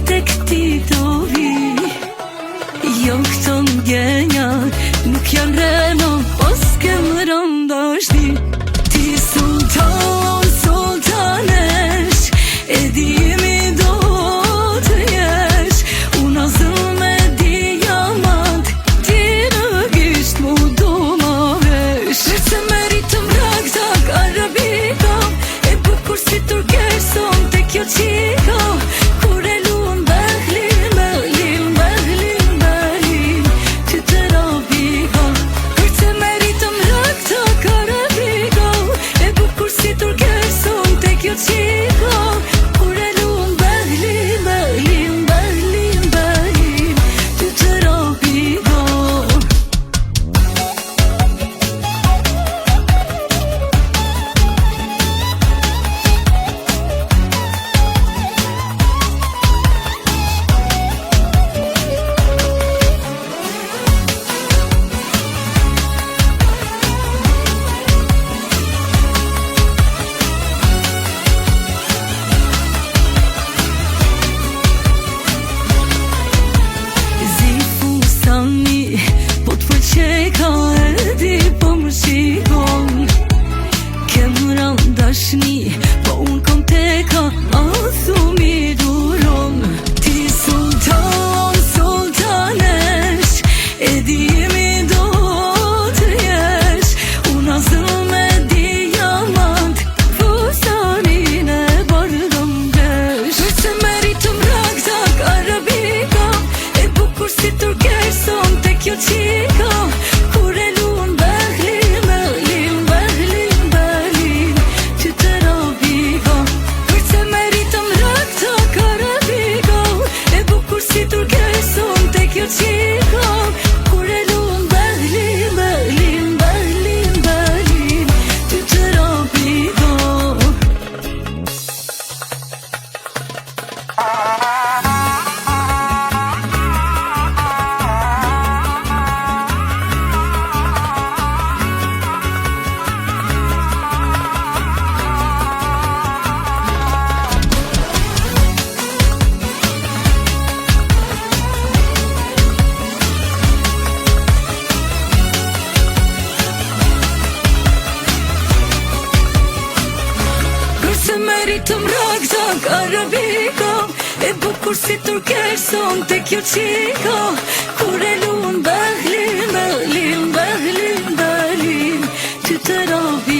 tek ti do vi. Jo këto ngjenja nuk janë reno, os kemë rëndashti. Ti sultanesh, e dimi do të jesh. Una zëll me diamant, ti në gisht mu do ma vesh. Se meritëm raktak arabika, e bukur si turkeson te kjo qika. Kur e luan Berlin, Berlin, Berlin, Berlin, ty të rabika. Se meritëm raktak arabika, e bukur si turkeson te kjo qika. Kur e luan Berlin, Berlin, Berlin, Berlin, ty të rabika. Po t'përqeka e di po më shikon. Kemë randashni, po unë kom teka, asu mi duron. Ti sultanesh, e dimi do të jesh. Una zëll me diamant, fustanin e bardëm desh. Se meritëm raktak arabika, e bukur si turkeson te kjo qika. Kur e luan Berlin, Berlin, Berlin, Berlin, ty të rabika. Se meritëm raktak arabika, e bukur si turkeson te kjo qika. Kur e luan Berlin, Berlin, Berlin, Berlin, ty të rabika. Se meritëm raktak arabika, e bukur si turkeson te kjo qika. Kur e luan Berlin, Berlin, Berlin, Berlin, ty të rabika.